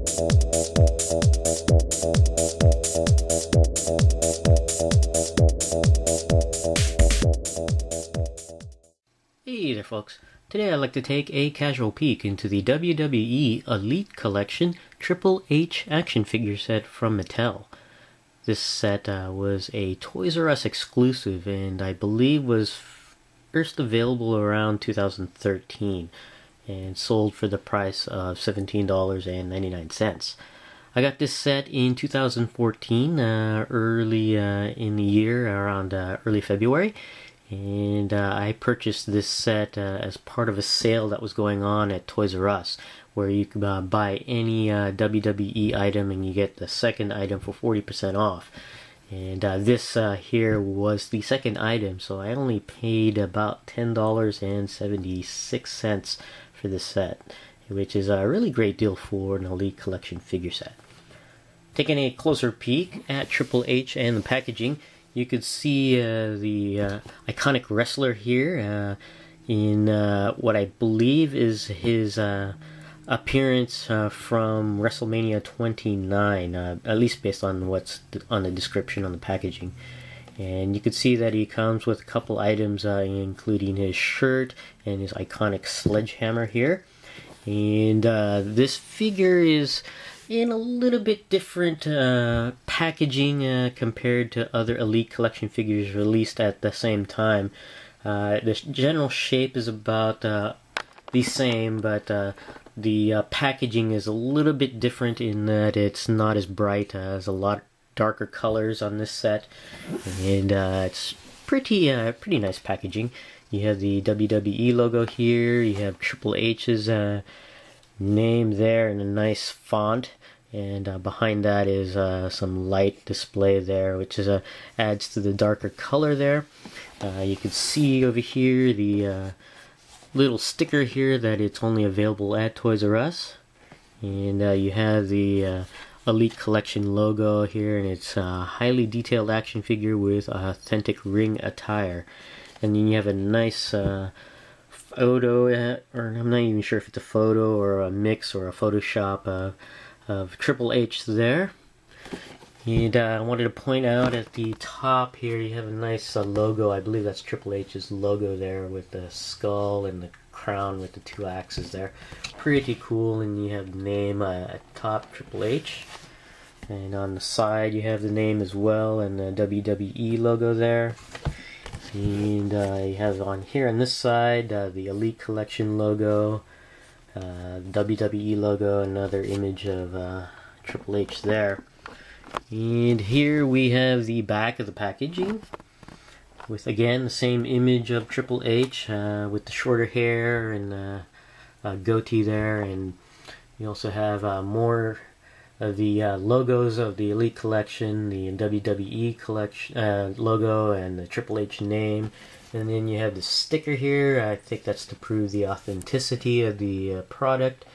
Hey there folks, today I'd like to take a casual peek into the WWE Elite Collection Triple H action figure set from Mattel. This set was a Toys R Us exclusive and I believe was first available around 2013 and sold for the price of $17.99. I got this set in 2014, early in the year, around early February. And I purchased this set as part of a sale that was going on at Toys R Us, where you could buy any WWE item and you get the second item for 40% off. And this here was the second item, so I only paid about $10.76 for this set, which is a really great deal for an Elite Collection figure set. Taking a closer peek at Triple H and the packaging, you could see the iconic wrestler here in what I believe is his appearance from WrestleMania 29, at least based on what's on the description on the packaging. And you could see that he comes with a couple items, including his shirt and his iconic sledgehammer here. And this figure is in a little bit different packaging compared to other Elite Collection figures released at the same time. The general shape is about the same, but the packaging is a little bit different in that it's not as bright, has a lot darker colors on this set, and it's pretty nice packaging. You have the WWE logo here, you have Triple H's name there in a nice font, and behind that is some light display there, which is adds to the darker color there. You can see over here the little sticker here that it's only available at Toys R Us, and you have the Elite Collection logo here, and it's a highly detailed action figure with authentic ring attire. And then you have a nice photo, or I'm not even sure if it's a photo or a mix or a Photoshop of Triple H there. And I wanted to point out at the top here, you have a nice logo. I believe that's Triple H's logo there with the skull and the crown with the two axes there. Pretty cool. And you have the name at top, Triple H. And on the side you have the name as well and the WWE logo there. And you have on here on this side the Elite Collection logo, WWE logo, another image of Triple H there. And here we have the back of the packaging with again the same image of Triple H with the shorter hair and goatee there, and you also have more of the logos of the Elite Collection, the WWE Collection logo, and the Triple H name. And then you have the sticker here. I think that's to prove the authenticity of the product.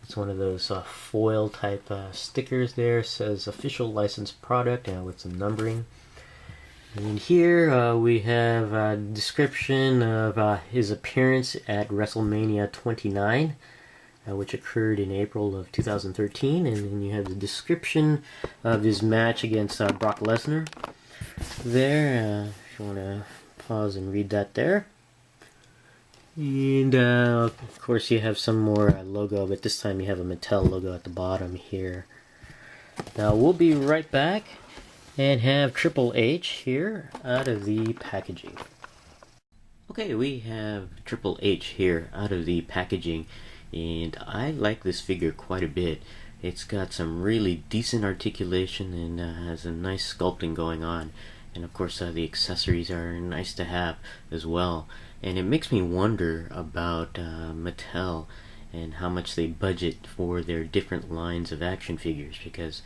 It's one of those foil type stickers there. It says official licensed product with some numbering. And here we have a description of his appearance at WrestleMania 29. Which occurred in April of 2013, and then you have the description of his match against Brock Lesnar there, if you want to pause and read that there. And of course you have some more logo, but this time you have a Mattel logo at the bottom here. Now we'll be right back and have Triple H here out of the packaging. Okay, we have Triple H here out of the packaging. And I like this figure quite a bit. It's got some really decent articulation and has a nice sculpting going on. And of course the accessories are nice to have as well. And it makes me wonder about Mattel and how much they budget for their different lines of action figures, because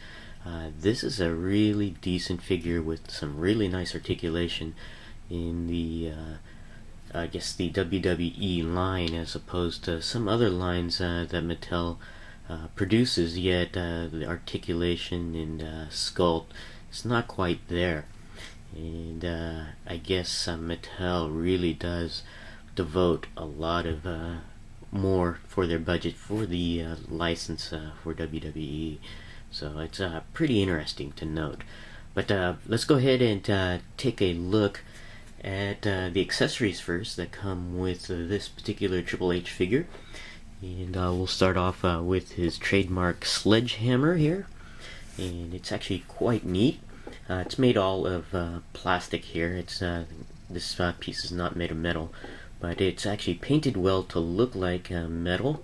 this is a really decent figure with some really nice articulation in the I guess the WWE line, as opposed to some other lines that Mattel produces, yet the articulation and sculpt is not quite there. And I guess Mattel really does devote a lot of more for their budget for the license for WWE. So it's pretty interesting to note. But let's go ahead and take a look at the accessories first that come with this particular Triple H figure. And we'll start off with his trademark sledgehammer here. And it's actually quite neat. It's made all of plastic here. It's this piece is not made of metal, but it's actually painted well to look like metal.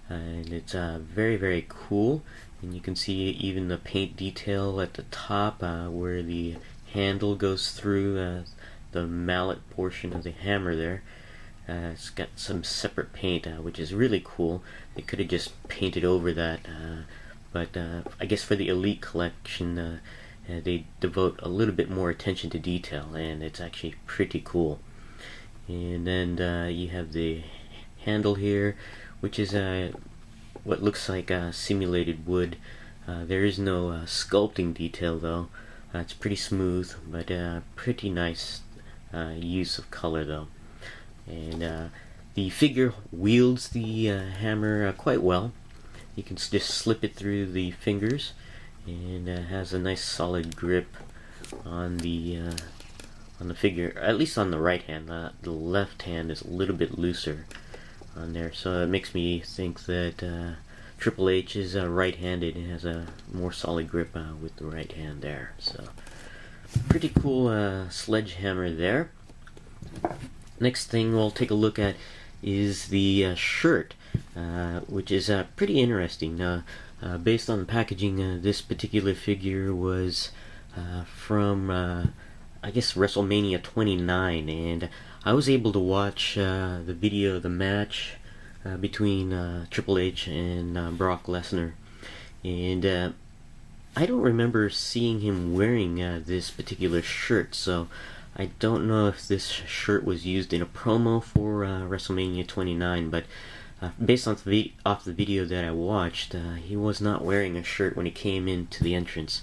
And it's very, very cool. And you can see even the paint detail at the top where the handle goes through the mallet portion of the hammer there. It's got some separate paint, which is really cool. They could have just painted over that, but I guess for the Elite Collection, they devote a little bit more attention to detail, and it's actually pretty cool. And then you have the handle here, which is what looks like simulated wood. There is no sculpting detail though. It's pretty smooth, but pretty nice use of color though. And the figure wields the hammer quite well. You can just slip it through the fingers, and has a nice solid grip on the figure. At least on the right hand. The left hand is a little bit looser on there, so it makes me think that Triple H is right-handed and has a more solid grip with the right hand there. So pretty cool sledgehammer there. Next thing we'll take a look at is the shirt, which is pretty interesting. Based on the packaging, this particular figure was from I guess WrestleMania 29, and I was able to watch the video of the match between Triple H and Brock Lesnar, and I don't remember seeing him wearing this particular shirt, so I don't know if this shirt was used in a promo for WrestleMania 29, but based on off the video that I watched, he was not wearing a shirt when he came into the entrance,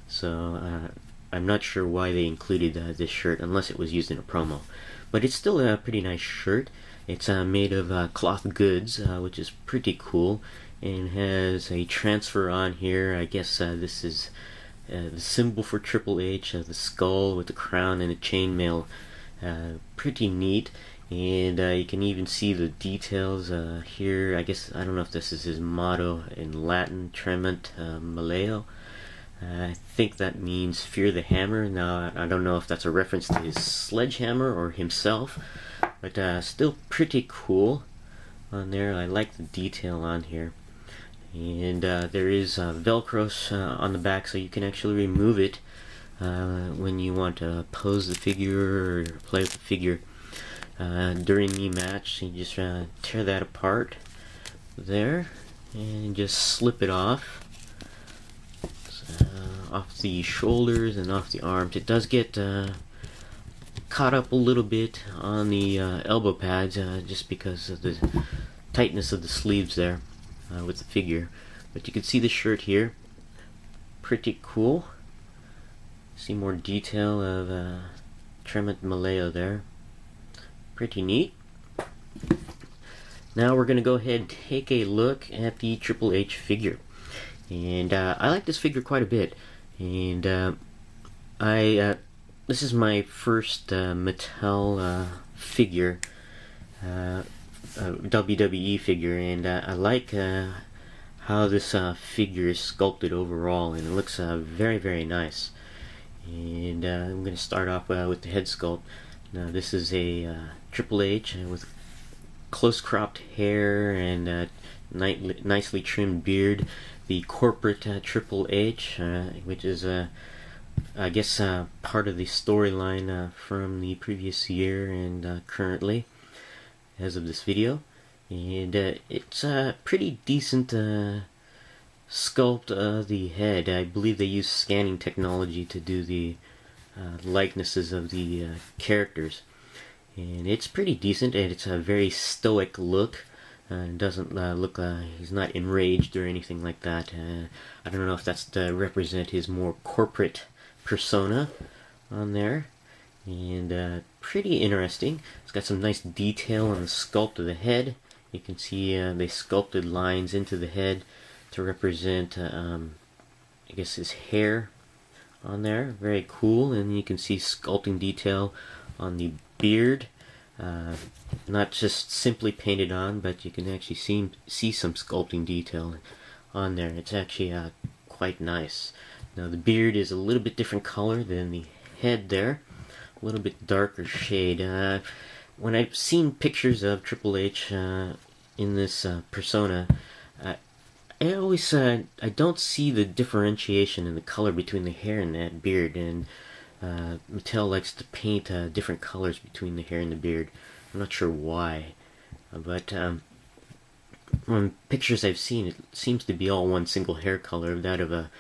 so I'm not sure why they included this shirt unless it was used in a promo. But it's still a pretty nice shirt. It's made of cloth goods, which is pretty cool, and has a transfer on here. I guess this is the symbol for Triple H, the skull with the crown and the chainmail. Pretty neat, and you can even see the details here. I guess, I don't know if this is his motto in Latin, Trement Maleo. I think that means fear the hammer. Now, I don't know if that's a reference to his sledgehammer or himself, but still pretty cool on there. I like the detail on here. And there is Velcro on the back, so you can actually remove it when you want to pose the figure or play with the figure during the match. You just tear that apart there and just slip it off. Off the shoulders and off the arms. It does get caught up a little bit on the elbow pads just because of the tightness of the sleeves there with the figure. But you can see the shirt here. Pretty cool. See more detail of Trement Maleo there. Pretty neat. Now we're going to go ahead and take a look at the Triple H figure. And I like this figure quite a bit. And this is my first Mattel figure, WWE figure, and I like how this figure is sculpted overall, and it looks very, very nice. And I'm going to start off with the head sculpt. Now this is a Triple H with close cropped hair and nicely trimmed beard. The corporate Triple H, which is I guess part of the storyline from the previous year and currently as of this video. And it's a pretty decent sculpt of the head. I believe they use scanning technology to do the likenesses of the characters, and it's pretty decent, and it's a very stoic look. It doesn't look, he's not enraged or anything like that. I don't know if that's to represent his more corporate persona on there. And pretty interesting. It's got some nice detail on the sculpt of the head You can see they sculpted lines into the head to represent, I guess, his hair on there. Very cool. And you can see sculpting detail on the beard. Not just simply painted on, but you can actually see some sculpting detail on there. It's actually quite nice. Now the beard is a little bit different color than the head there. A little bit darker shade. When I've seen pictures of Triple H in this persona, I always I don't see the differentiation in the color between the hair and that beard, and Mattel likes to paint different colors between the hair and the beard. I'm not sure why, but from pictures I've seen, it seems to be all one single hair color, that of a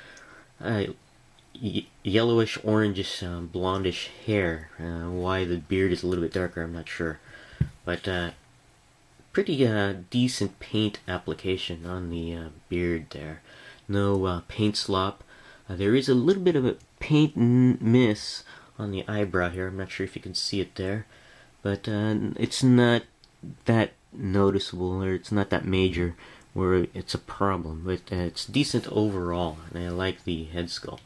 yellowish, orangish, blondish hair. Why the beard is a little bit darker, I'm not sure. But pretty decent paint application on the beard there. No paint slop. There is a little bit of a paint miss on the eyebrow here. I'm not sure if you can see it there. But it's not that noticeable, or it's not that major where it's a problem. But it's decent overall, and I like the head sculpt.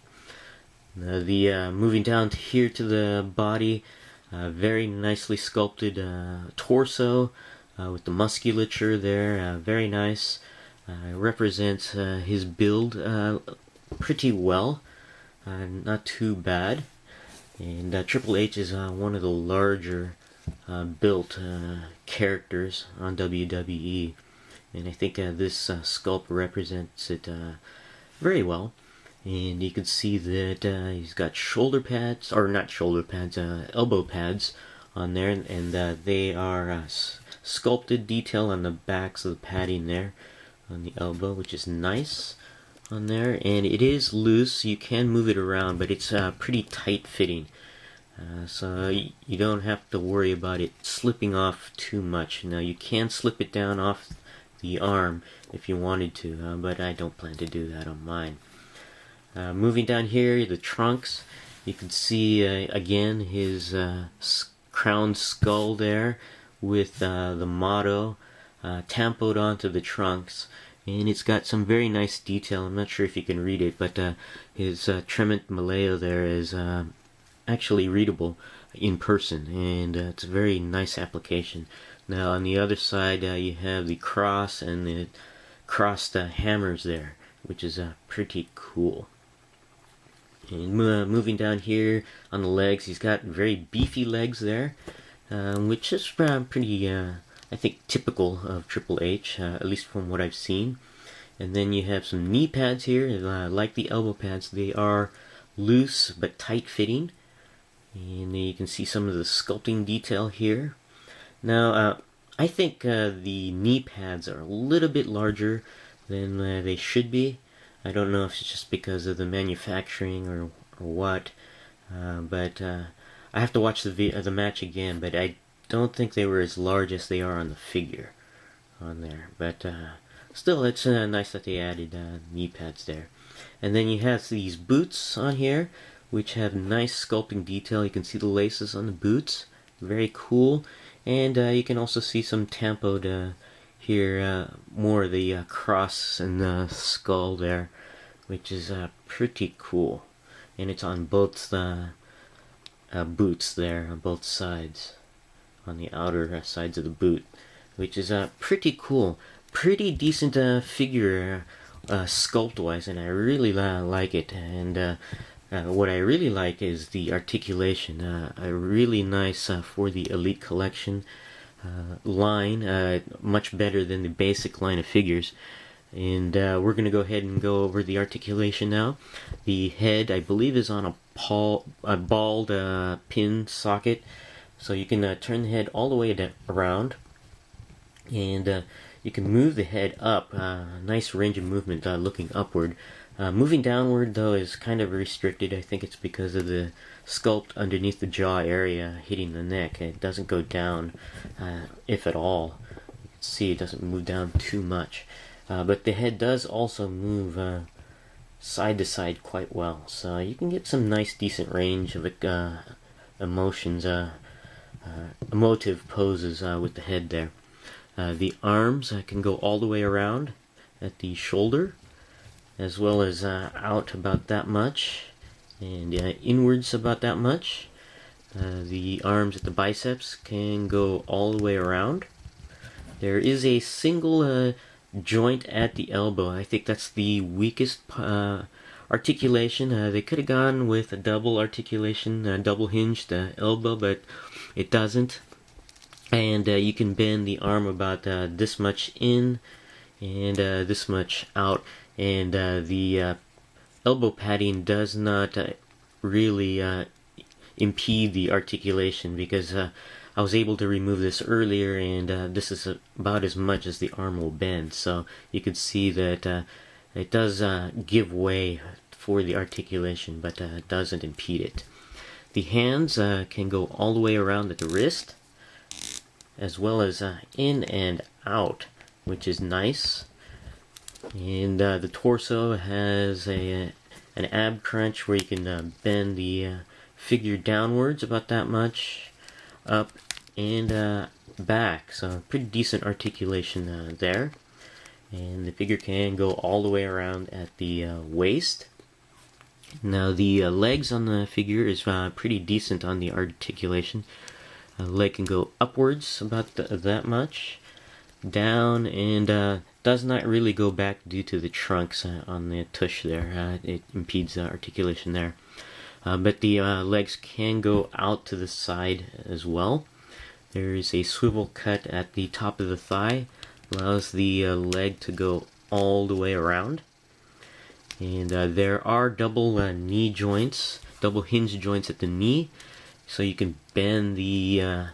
Moving down here to the body, very nicely sculpted torso with the musculature there, very nice. Represents his build pretty well, not too bad. And Triple H is one of the larger built characters on WWE, and I think this sculpt represents it very well. And you can see that he's got shoulder pads, or not shoulder pads, elbow pads on there, and they are sculpted detail on the backs of the padding there on the elbow, which is nice on there. And it is loose, you can move it around, but it's pretty tight fitting, so you don't have to worry about it slipping off too much. Now you can slip it down off the arm if you wanted to, but I don't plan to do that on mine. Moving down here, the trunks, you can see again his crowned skull there with the motto tampoed onto the trunks, and it's got some very nice detail. I'm not sure if you can read it, but his Tremont Maleo there is actually readable in person, and it's a very nice application. Now on the other side you have the cross and the crossed hammers there, which is pretty cool. And moving down here on the legs, he's got very beefy legs there, which is pretty, I think, typical of Triple H, at least from what I've seen. And then you have some knee pads here, like the elbow pads. They are loose but tight fitting, and you can see some of the sculpting detail here. Now, I think the knee pads are a little bit larger than they should be. I don't know if it's just because of the manufacturing or what, but I have to watch the match again, but I don't think they were as large as they are on the figure on there. But still, it's nice that they added knee pads there. And then you have these boots on here, which have nice sculpting detail. You can see the laces on the boots, very cool. And you can also see some tampoed here, more of the cross and the skull there, which is pretty cool. And it's on both the boots there, on both sides, on the outer sides of the boot, which is pretty cool. Pretty decent figure sculpt-wise, and I really like it. And what I really like is the articulation. Really nice for the Elite Collection line, much better than the basic line of figures. And we're going to go ahead and go over the articulation now. The head, I believe, is on a bald pin socket, so you can turn the head all the way around, and you can move the head up. Nice range of movement looking upward. Moving downward, though, is kind of restricted. I think it's because of the sculpt underneath the jaw area hitting the neck. It doesn't go down, if at all. You can see it doesn't move down too much. But the head does also move side to side quite well. So you can get some nice, decent range of emotions, emotive poses with the head there. The arms can go all the way around at the shoulder, as well as out about that much, and inwards about that much. The arms at the biceps can go all the way around. There is a single joint at the elbow. I think that's the weakest articulation. They could have gone with a double articulation, double hinged elbow, but it doesn't. And you can bend the arm about this much in and this much out. And the elbow padding does not really impede the articulation, because I was able to remove this earlier, and this is about as much as the arm will bend. So you can see that it does give way for the articulation, but it doesn't impede it. The hands can go all the way around at the wrist, as well as in and out, which is nice. And the torso has an ab crunch where you can bend the figure downwards about that much, up and back. So pretty decent articulation there. And the figure can go all the way around at the waist. Now the legs on the figure is pretty decent on the articulation. Leg can go upwards about that much, down, and does not really go back due to the trunks on the tush there. It impedes articulation there. But the legs can go out to the side as well. There is a swivel cut at the top of the thigh, allows the leg to go all the way around. And there are double knee joints, double hinge joints at the knee, so you can bend the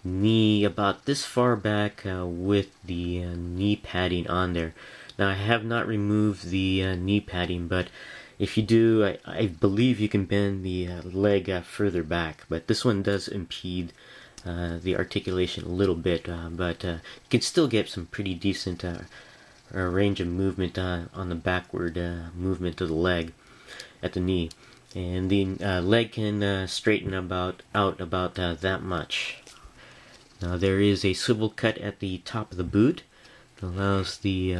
knee about this far back with the knee padding on there. Now I have not removed the knee padding, but if you do, I believe you can bend the leg further back, but this one does impede the articulation a little bit, but you can still get some pretty decent range of movement on the backward movement of the leg at the knee. And the leg can straighten out about that much. Now there is a swivel cut at the top of the boot. It allows the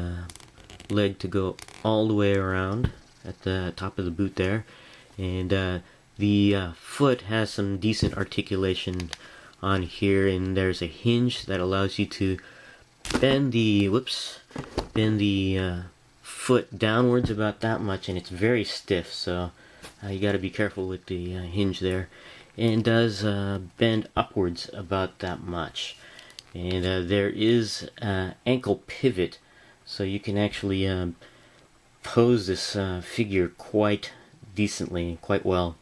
leg to go all the way around at the top of the boot there. And the foot has some decent articulation on here, and there's a hinge that allows you to bend the foot downwards about that much, and it's very stiff, so you got to be careful with the hinge there. And does bend upwards about that much. And there is ankle pivot, so you can actually pose this figure quite decently, quite well,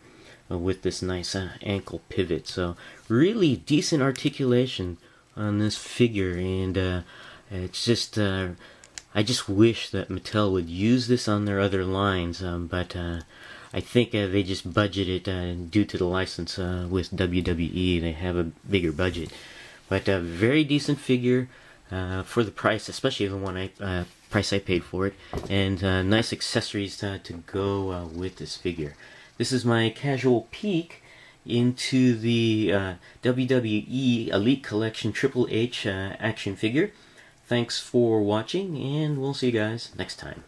with this nice ankle pivot. So really decent articulation on this figure, and it's just I just wish that Mattel would use this on their other lines, but I think they just budgeted due to the license with WWE. They have a bigger budget, but a very decent figure for the price, especially the one price I paid for it, and nice accessories to go with this figure. This is my casual peek into the WWE Elite Collection Triple H action figure. Thanks for watching, and we'll see you guys next time.